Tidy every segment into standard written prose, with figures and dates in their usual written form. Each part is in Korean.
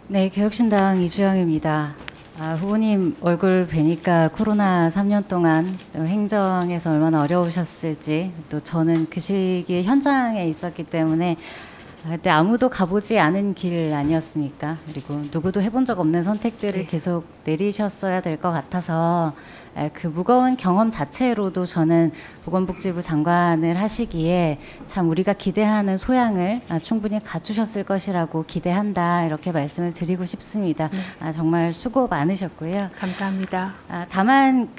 네, 개혁신당 이주영입니다. 후보님 얼굴 뵈니까 코로나 3년 동안 행정에서 얼마나 어려우셨을지, 또 저는 그 시기에 현장에 있었기 때문에 그때 아무도 가보지 않은 길 아니었습니까? 그리고 누구도 해본 적 없는 선택들을 계속 내리셨어야 될 것 같아서 그 무거운 경험 자체로도 저는 보건복지부 장관을 하시기에 참 우리가 기대하는 소양을 충분히 갖추셨을 것이라고 기대한다, 이렇게 말씀을 드리고 싶습니다. 정말 수고 많으셨고요. 감사합니다. 다만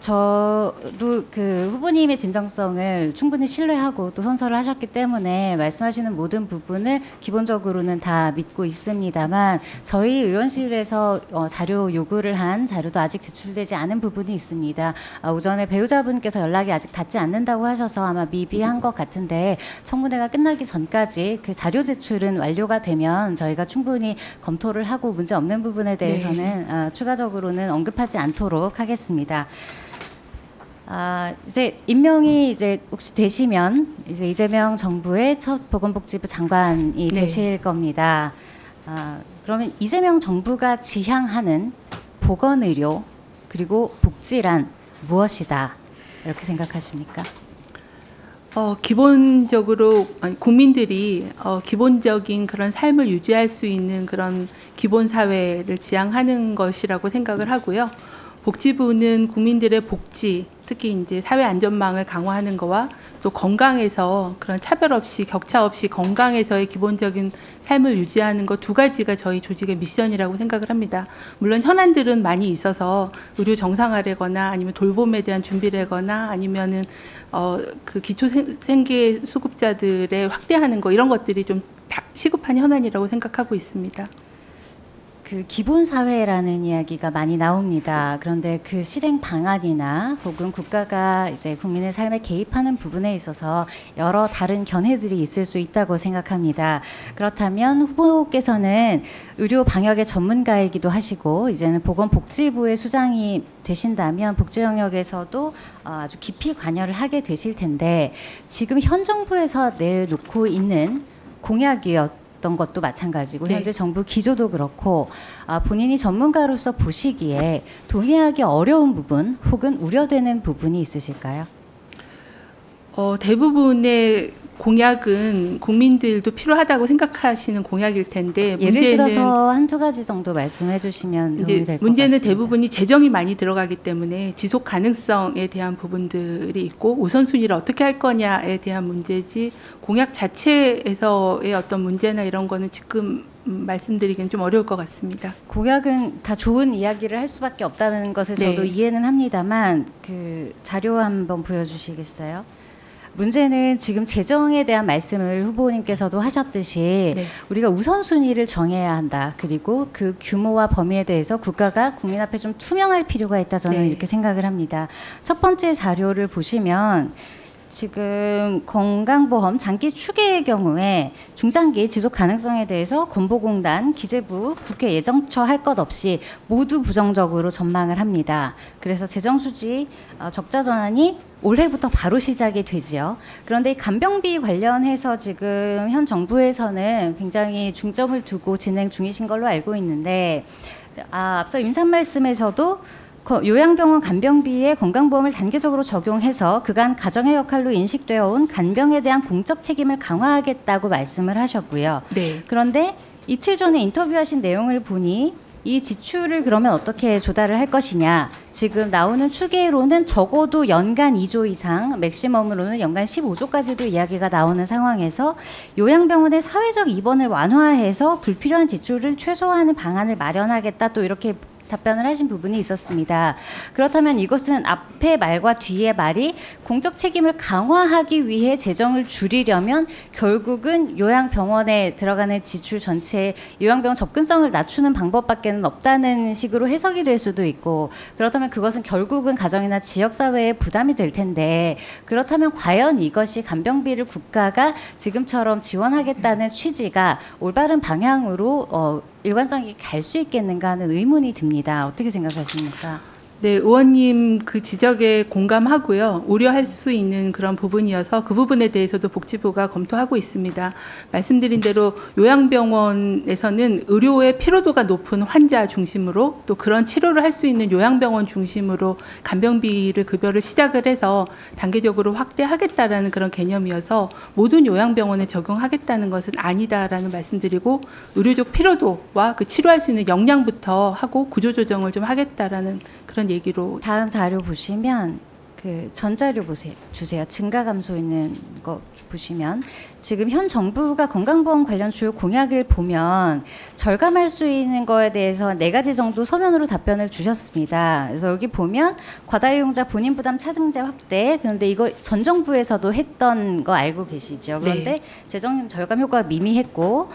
저도 그 후보님의 진정성을 충분히 신뢰하고 또 선서를 하셨기 때문에 말씀하시는 모든 부분을 기본적으로는 다 믿고 있습니다만, 저희 의원실에서 자료 요구를 한 자료도 아직 제출되지 않은 부분이 있습니다. 오전에 배우자분께서 연락이 아직 닿지 않는다고 하셔서 아마 미비한 것 같은데, 청문회가 끝나기 전까지 그 자료 제출은 완료가 되면 저희가 충분히 검토를 하고 문제 없는 부분에 대해서는 추가적으로는 언급하지 않도록 하겠습니다. 이제 임명이 이제 혹시 되시면 이제 이재명 정부의 첫 보건복지부 장관이 되실 겁니다. 그러면 이재명 정부가 지향하는 보건의료 그리고 복지란 무엇이다, 이렇게 생각하십니까? 기본적으로 국민들이 기본적인 그런 삶을 유지할 수 있는 그런 기본 사회를 지향하는 것이라고 생각을 하고요. 복지부는 국민들의 복지, 특히 이제 사회 안전망을 강화하는 거와 또 건강에서 그런 차별 없이 격차 없이 건강에서의 기본적인 삶을 유지하는 것, 두 가지가 저희 조직의 미션이라고 생각을 합니다. 물론 현안들은 많이 있어서 의료 정상화라거나 아니면 돌봄에 대한 준비라거나 아니면은 그 기초 생계 수급자들의 확대하는 거, 이런 것들이 좀 시급한 현안이라고 생각하고 있습니다. 그 기본 사회라는 이야기가 많이 나옵니다. 그런데 그 실행 방안이나 혹은 국가가 이제 국민의 삶에 개입하는 부분에 있어서 여러 다른 견해들이 있을 수 있다고 생각합니다. 그렇다면 후보께서는 의료 방역의 전문가이기도 하시고 이제는 보건복지부의 수장이 되신다면 복지 영역에서도 아주 깊이 관여를 하게 되실 텐데, 지금 현 정부에서 내놓고 있는 공약이었던 것도 마찬가지고 현재 정부 기조도 그렇고 본인이 전문가로서 보시기에 동의하기 어려운 부분 혹은 우려되는 부분이 있으실까요? 대부분의 공약은 국민들도 필요하다고 생각하시는 공약일 텐데, 예를 들어서 한두 가지 정도 말씀해 주시면 도움이 될 것 같습니다. 문제는 대부분이 재정이 많이 들어가기 때문에 지속 가능성에 대한 부분들이 있고 우선순위를 어떻게 할 거냐에 대한 문제지, 공약 자체에서의 어떤 문제나 이런 거는 지금 말씀드리기는 좀 어려울 것 같습니다. 공약은 다 좋은 이야기를 할 수밖에 없다는 것을 저도 이해는 합니다만, 그 자료 한번 보여주시겠어요? 문제는 지금 재정에 대한 말씀을 후보님께서도 하셨듯이 우리가 우선순위를 정해야 한다. 그리고 그 규모와 범위에 대해서 국가가 국민 앞에 좀 투명할 필요가 있다, 저는 이렇게 생각을 합니다. 첫 번째 자료를 보시면 지금 건강보험 장기 추계의 경우에 중장기 지속 가능성에 대해서 건보공단, 기재부, 국회 예정처 할 것 없이 모두 부정적으로 전망을 합니다. 그래서 재정수지 적자 전환이 올해부터 바로 시작이 되지요. 그런데 이 간병비 관련해서 지금 현 정부에서는 굉장히 중점을 두고 진행 중이신 걸로 알고 있는데, 앞서 임상 말씀에서도 요양병원 간병비에 건강보험을 단계적으로 적용해서 그간 가정의 역할로 인식되어 온 간병에 대한 공적 책임을 강화하겠다고 말씀을 하셨고요. 그런데 이틀 전에 인터뷰하신 내용을 보니 이 지출을 그러면 어떻게 조달을 할 것이냐, 지금 나오는 추계로는 적어도 연간 2조 이상, 맥시멈으로는 연간 15조까지도 이야기가 나오는 상황에서 요양병원의 사회적 입원을 완화해서 불필요한 지출을 최소화하는 방안을 마련하겠다, 또 이렇게 답변을 하신 부분이 있었습니다. 그렇다면 이것은 앞의 말과 뒤의 말이 공적 책임을 강화하기 위해 재정을 줄이려면 결국은 요양병원에 들어가는 지출 전체에 요양병원 접근성을 낮추는 방법밖에는 없다는 식으로 해석이 될 수도 있고, 그렇다면 그것은 결국은 가정이나 지역사회에 부담이 될 텐데, 그렇다면 과연 이것이 간병비를 국가가 지금처럼 지원하겠다는 취지가 올바른 방향으로 일관성이 갈 수 있겠는가 하는 의문이 듭니다. 어떻게 생각하십니까? 네, 의원님 그 지적에 공감하고요. 우려할 수 있는 그런 부분이어서 그 부분에 대해서도 복지부가 검토하고 있습니다. 말씀드린 대로 요양병원에서는 의료의 피로도가 높은 환자 중심으로 또 그런 치료를 할 수 있는 요양병원 중심으로 간병비를 급여를 시작을 해서 단계적으로 확대하겠다라는 그런 개념이어서 모든 요양병원에 적용하겠다는 것은 아니다라는 말씀드리고 의료적 피로도와 그 치료할 수 있는 역량부터 하고 구조조정을 좀 하겠다라는 그런 얘기로. 다음 자료 보시면 그 전 자료 주세요. 증가 감소 있는 거 보시면 지금 현 정부가 건강보험 관련 주요 공약을 보면 절감할 수 있는 거에 대해서 4가지 정도 서면으로 답변을 주셨습니다. 그래서 여기 보면 과다이용자 본인 부담 차등제 확대, 그런데 이거 전 정부에서도 했던 거 알고 계시죠? 그런데 네. 재정 절감 효과가 미미했고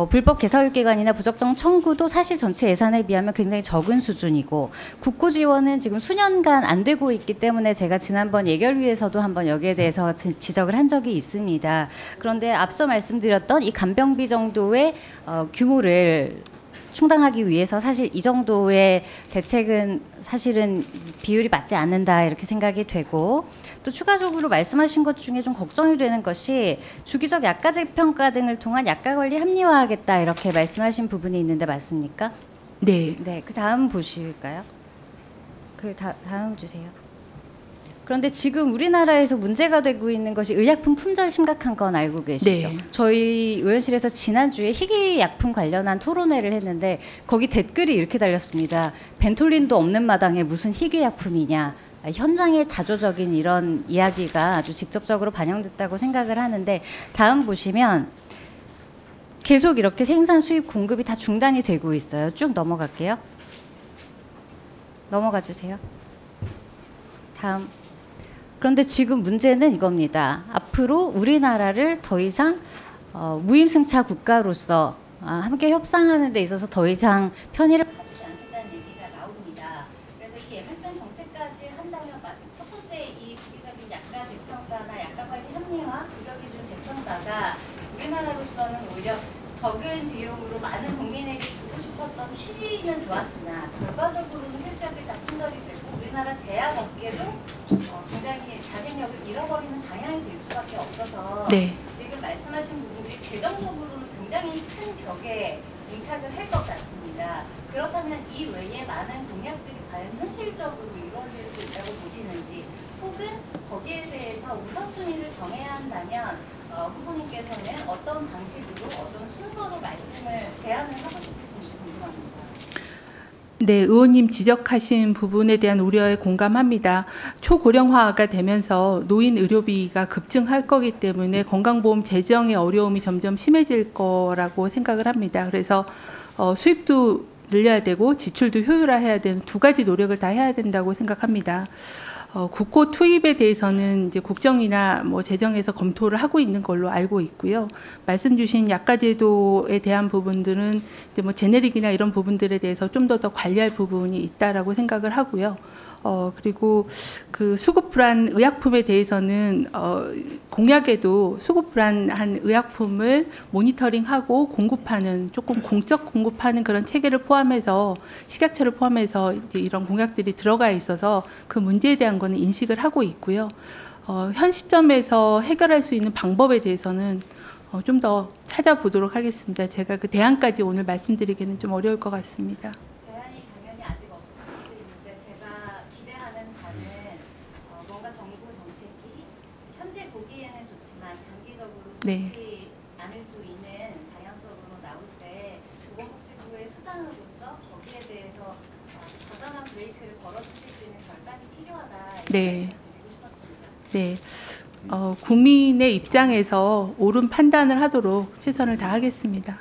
불법 개설 기관이나 부적정 청구도 사실 전체 예산에 비하면 굉장히 적은 수준이고 국고 지원은 지금 수년간 안 되고 있기 때문에 제가 지난번 예결위에서도 한번 여기에 대해서 지적을 한 적이 있습니다. 그런데 앞서 말씀드렸던 이 간병비 정도의 규모를 충당하기 위해서 사실 이 정도의 대책은 사실은 비율이 맞지 않는다 이렇게 생각이 되고, 또 추가적으로 말씀하신 것 중에 좀 걱정이 되는 것이 주기적 약가제 평가 등을 통한 약가 관리 합리화하겠다 이렇게 말씀하신 부분이 있는데 맞습니까? 네. 네, 그 다음 보실까요? 그 다음 주세요. 그런데 지금 우리나라에서 문제가 되고 있는 것이 의약품 품절 심각한 건 알고 계시죠? 네. 저희 의원실에서 지난주에 희귀약품 관련한 토론회를 했는데 거기 댓글이 이렇게 달렸습니다. 벤톨린도 없는 마당에 무슨 희귀약품이냐. 현장의 자조적인 이런 이야기가 아주 직접적으로 반영됐다고 생각을 하는데, 다음 보시면 계속 이렇게 생산 수입 공급이 다 중단이 되고 있어요. 쭉 넘어갈게요. 넘어가 주세요. 다음. 그런데 지금 문제는 이겁니다. 앞으로 우리나라를 더 이상 무임승차 국가로서 함께 협상하는 데 있어서 더 이상 편의를 받지 않겠다는 얘기가 나옵니다. 그래서 이 MFN 정책까지 한다면 첫 번째 이 주기적인 약가 재평가나 약가 관리 합리화, 급여 기준 재평가가 우리나라로서는 오히려 적은 비용으로 많은 국민에게 주고 싶었던 취지는 좋았으나 결과적으로는 필수약이 다 품절이 되고 우리나라 제약업계도 굉장히 자생력을 잃어버리는 방향이 될 수밖에 없어서 네. 지금 말씀하신 부분들이 재정적으로는 굉장히 큰 벽에 봉착을 할 것 같습니다. 그렇다면 이 외에 많은 공약들이 과연 현실적으로 이루어질 수 있다고 보시는지, 혹은 거기에 대해서 우선순위를 정해야 한다면 후보님께서는 어떤 방식으로 어떤 순서로 말씀을 제안을 하고 싶으신지 궁금합니다. 네, 의원님 지적하신 부분에 대한 우려에 공감합니다. 초고령화가 되면서 노인 의료비가 급증할 거기 때문에 건강보험 재정의 어려움이 점점 심해질 거라고 생각을 합니다. 그래서 수입도 늘려야 되고 지출도 효율화해야 되는 2가지 노력을 다 해야 된다고 생각합니다. 국고 투입에 대해서는 이제 국정이나 뭐 재정에서 검토를 하고 있는 걸로 알고 있고요. 말씀 주신 약가제도에 대한 부분들은 이제 뭐 제네릭이나 이런 부분들에 대해서 좀 더 관리할 부분이 있다라고 생각을 하고요. 그리고 그 수급 불안 의약품에 대해서는 공약에도 수급 불안한 의약품을 모니터링하고 공급하는, 조금 공적 공급하는 그런 체계를 포함해서 식약처를 포함해서 이제 이런 공약들이 들어가 있어서 그 문제에 대한 거는 인식을 하고 있고요. 현 시점에서 해결할 수 있는 방법에 대해서는 좀 더 찾아보도록 하겠습니다. 제가 그 대안까지 오늘 말씀드리기는 좀 어려울 것 같습니다. 대안이 당연히 아직 없을 수 있는데 제가 기대하는 바는 뭔가 정부 정책이 현재 보기에는 좋지만 장기적으로 네. 좋지 않을 수 있는 방향성으로 나올 때 보건복지부의 수장으로서 거기에 대해서 과감한 브레이크를 걸어주실 수 있는 결단이 필요하다. 네. 말씀드리고 싶었습니다. 네. 국민의 입장에서 옳은 판단을 하도록 최선을 다하겠습니다.